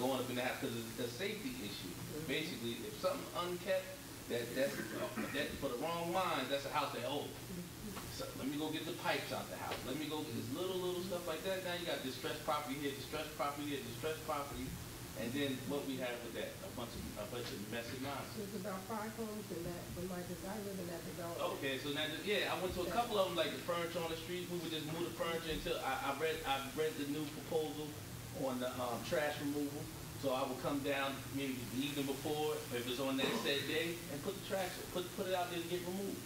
going up in the house because it's a safety issue. Basically, if something unkept, that for the wrong minds, that's a house they own. So let me go get the pipes out the house. Let me go get this little stuff like that. Now you got distressed property here, distressed property here, distressed property, and then what we have with that, a bunch of messy nonsense. There's about 5 homes in that, but like I live in that development. Okay, so now yeah, I went to a couple of them, like the furniture on the street. We would just move the furniture until I read the new proposal on the trash removal. So I would come down maybe the evening before, if it's on that said day, and put the trash, put it out there to get removed.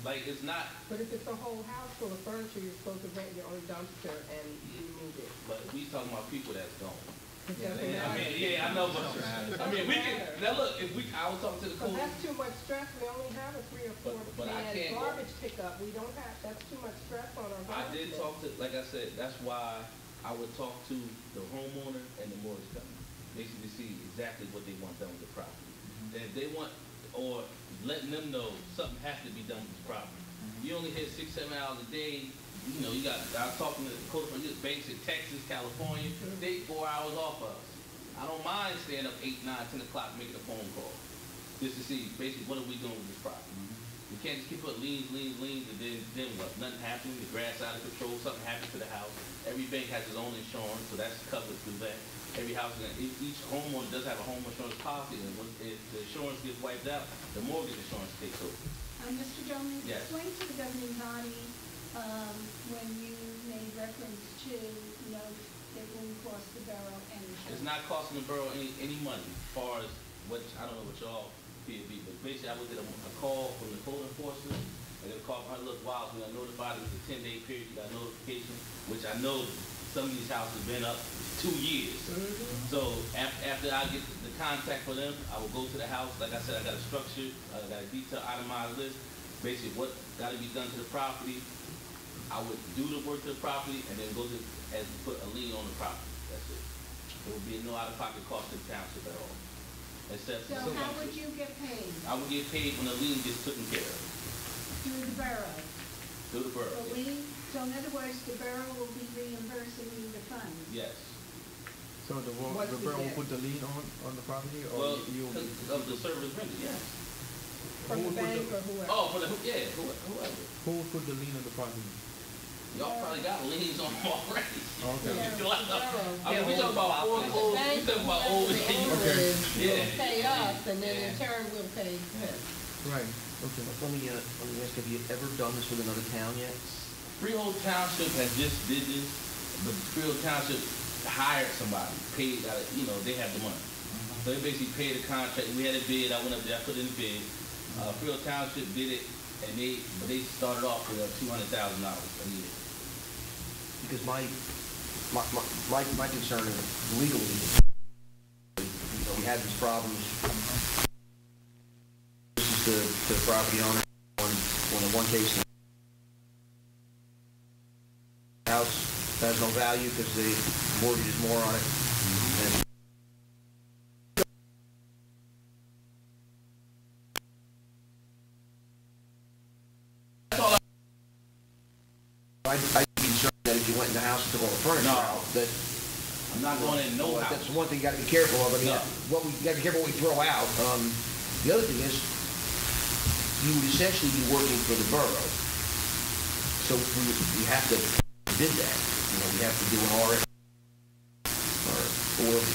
Like it's not. But if it's a whole house full of furniture, you're supposed to rent your own dumpster and remove it. But we talking about people that's gone. Yeah, I mean, yeah, I know, but I mean, we can now look. If we, I was talking to the code. Because that's too much stress. We only have a 3 or 4 can garbage pickup. We don't have. That's too much stress on our. I did talk to, like I said, that's why I would talk to the homeowner and the mortgage company, basically see exactly what they want done with the property. And if they want, or letting them know something has to be done with this property. You only hit 6-7 hours a day. You know, you got, I was talking to the code from banks in Texas, California, they 4 hours off of us. I don't mind staying up 8, 9, 10 o'clock making a phone call just to see basically what are we doing with this property. You can't just keep putting liens, and then what? Nothing happening, the grass out of control, something happened to the house. Every bank has its own insurance, so that's covered through that. Every house, each homeowner does have a home insurance policy, and if the insurance gets wiped out, the mortgage insurance takes over. Mr. Jones, yes. Explain to the governing body when you made reference to, you know, it won't cost the borough anything. It's not costing the borough any money, as far as what, I don't know what y'all feel be, but basically I would get a call from the code enforcement, and they'll call, look, wow, we got notified, it was a 10-day period, you got notification, which I know some of these houses have been up 2 years. So after I get the contact for them, I will go to the house. Like I said, I got a structured, I got a detailed itemized list, basically what got to be done to the property. I would do the work to the property and then go to and put a lien on the property. That's it. There will be no out-of-pocket cost to the township at all. Except so how would you get paid? I would get paid when the lien gets taken care of. Through the borough? Through the borough, the lien, so in other words, the borough will be reimbursing you the funds? Yes. So the borough will put the lien on the property, or well, you of the service rendered, yes. From the bank or whoever? Oh, whoever. Who would put the lien on the property? Y'all probably got liens on them already. Okay. I mean, we talking about old, we talking about old. Okay. Yeah. Pay us, and then in turn we'll pay them. Right. Okay. Let me ask, have you ever done this with another town yet? Freehold Township has just did this, but Freehold Township hired somebody, paid out of, you know, they have the money. So they basically paid a contract. We had a bid, I went up there, I put in the bid. Freehold Township did it, and they started off with $200,000 a year. Because my concern is legally, you know, we had these problems. This is the property owner on the one case. The house has no value because the mortgage is more on it. And I'd be concerned that if you went in the house and took all the furniture out, that I'm not going in no house. That's one thing you got to be careful of. I mean, what we got to be careful what we throw out. The other thing is, you would essentially be working for the borough, so we have to bid that. You know, we have to do an RF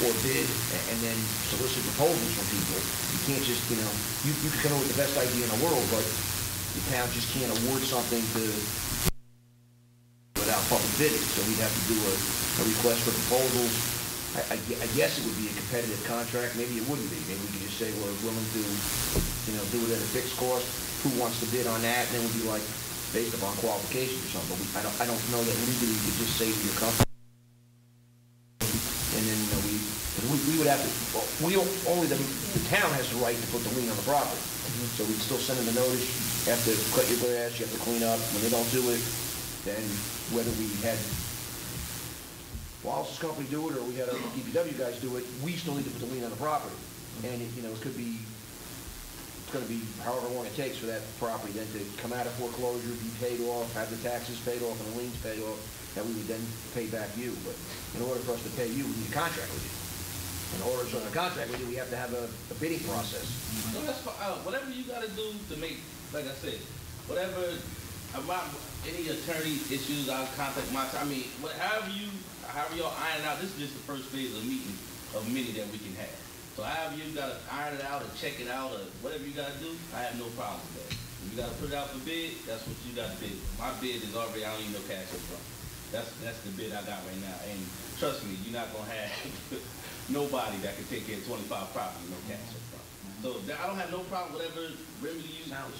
or bid, and then solicit proposals from people. You can't just, you know, you can come up with the best idea in the world, but the town just can't award something to without public bidding. So we'd have to do a request for proposals. I guess it would be a competitive contract. Maybe it wouldn't be. Maybe we could just say we're willing to, you know, do it at a fixed cost. Who wants to bid on that? And then it would be like based upon qualifications or something. But I don't know that legally you could just say to your company. And then, you know, we would have to. Only the town has the right to put the lien on the property. So we'd still send them a notice. You have to cut your grass. You have to clean up. When they don't do it, then whether we had Wallace's company do it or we had our DPW guys do it, we still need to put the lien on the property. And you know, it could be, it's going to be however long it takes for that property then to come out of foreclosure, be paid off, have the taxes paid off and the liens paid off, that we would then pay back you. But in order for us to pay you, we need a contract with you. in order to sign a contract with you, we have to have a bidding process. No, that's fine. Whatever you got to do to make, like I said, whatever, about any attorney issues, I'll contact I mean, however y'all iron out, this is just the first phase of meeting of many that we can have. So however you got to iron it out or check it out or whatever you got to do, I have no problem with that. If you got to put it out for bid, that's what you got to bid. My bid is already, I don't even know cash up front. That's the bid I got right now. And trust me, you're not going to have nobody that can take care of 25 properties, no cash up front. So I don't have no problem, whatever remedy you Sounds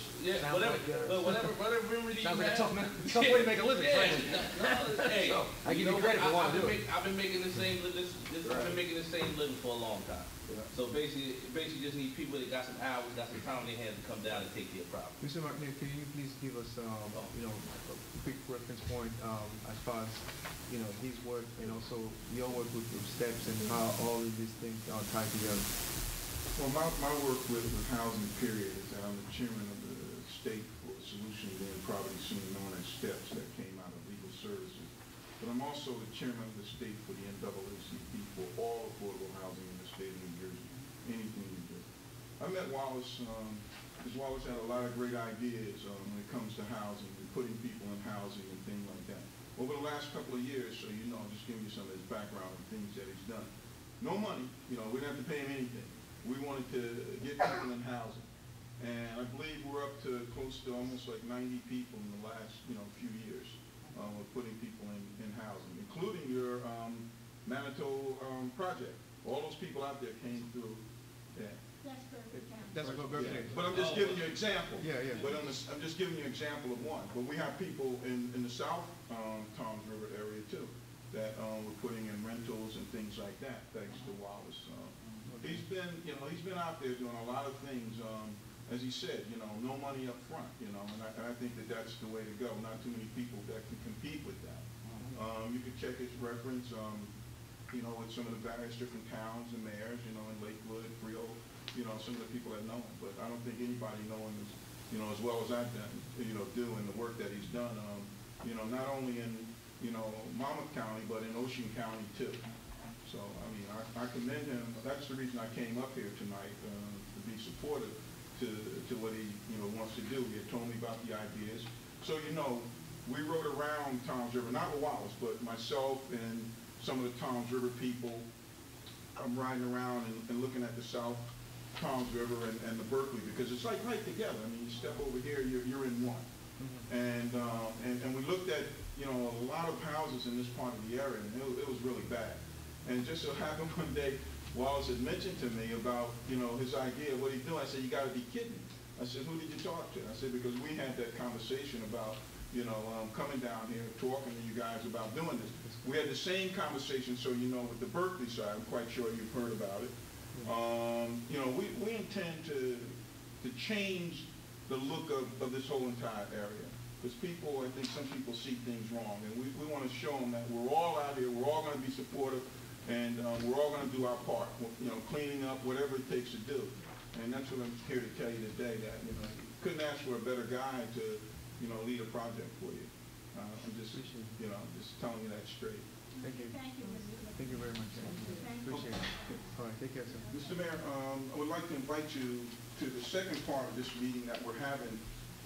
whatever, like, whatever remedy sounds you like a have. tough way to make a living, frankly. Hey, So, I give you credit for wanting to do it. I've been making the same living for a long time. So basically just need people that got some hours, got some time in their hands to come down and take their property. Mr. McNair, can you please give us, you know, a quick reference point as far as, you know, his work and also your work with steps and how all of these things are tied together? Well, my work with housing, period, is that I'm the chairman of the state for Solutions in Property, soon known as STEPS, that came out of legal services. But I'm also the chairman of the state for the NAACP for all affordable housing in the state of New Jersey, anything you do. I met Wallace, because Wallace had a lot of great ideas when it comes to housing and putting people in housing and things like that. Over the last couple of years, so you know, just giving you some of his background and things that he's done. No money, you know, we didn't have to pay him anything. We wanted to get people in housing. And I believe we're up to close to almost like 90 people in the last, you know, few years of putting people in housing, including your Manitou project. All those people out there came through that. That's Berkeley County. That's a good birthday. Yeah. But I'm just giving you an example. Yeah, yeah. But I'm just giving you an example of one. But we have people in the South Toms River area too that we're putting in rentals and things like that, thanks to Wallace. He's been out there doing a lot of things. As he said, you know, no money up front, you know, and I think that that's the way to go. Not too many people that can compete with that. You could check his reference, you know, with some of the various different towns and mayors, you know, in Lakewood, Frio, you know, some of the people that know him. But I don't think anybody know him as, you know, as well as I've done, you know, doing the work that he's done, you know, not only in, you know, Monmouth County, but in Ocean County too. So, I mean, I commend him. That's the reason I came up here tonight, to be supportive to what he, you know, wants to do. He had told me about the ideas. So, you know, we rode around Toms River, not with Wallace, but myself and some of the Toms River people. I'm riding around and looking at the South Toms River and the Berkeley, because it's like right together. I mean, you step over here, you're in one. And we looked at, you know, a lot of houses in this part of the area, and it was really bad. And it just so happened one day, Wallace had mentioned to me about, you know, his idea, what he's doing. I said, you got to be kidding me. I said, who did you talk to? I said, because we had that conversation about, you know, coming down here, talking to you guys about doing this. We had the same conversation, so you know, with the Berkeley side, I'm quite sure you've heard about it. You know, we intend to change the look of this whole entire area. Because people, I think some people see things wrong, and we want to show them that we're all out here, we're all going to be supportive, and we're all going to do our part, you know, cleaning up, whatever it takes to do. And that's what I'm here to tell you today, that, you know, couldn't ask for a better guy to, you know, lead a project for you. I'm just, you know, just telling you that straight. Thank you. Thank you, Mr. Thank you very much. Appreciate it. All right, take care, sir. Mr. Mayor, I would like to invite you to the second part of this meeting that we're having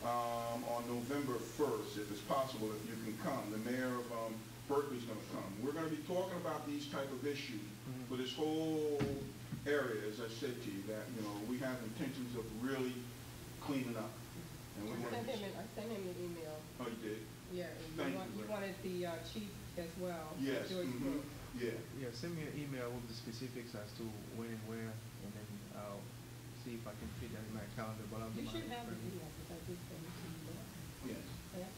on November 1st, if it's possible, if you can come. The mayor of Berkeley's going to come. We're going to be talking about these type of issues for this whole area, as I said to you, that, you know, we have intentions of really cleaning up. And we I sent him an email. Oh, you did? Yeah, you wanted the chief as well. Yes. Yeah. Yeah, send me an email with the specifics as to when and where, and then I'll see if I can fit that in my calendar. But I'll You should have the email, because I did send it to you. Yes.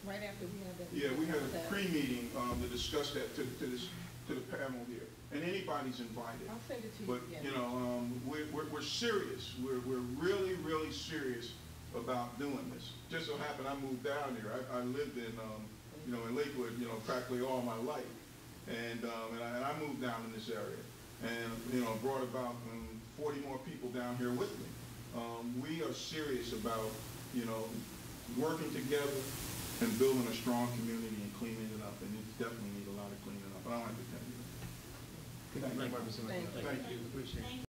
Right after we had that. Yeah, we had a pre-meeting to discuss that to the panel here, and anybody's invited. I'll send it to you. But again. you know, we're serious. We're really serious about doing this. Just so happened I moved down here. I lived in you know, in Lakewood, you know, practically all my life, and I moved down in this area, and you know, brought about 40 more people down here with me. We are serious about, you know, working together and building a strong community and cleaning it up, and it definitely needs a lot of cleaning up. I don't have to tell you that. Thank you very much, Mr. McNair. Thank you. Appreciate it.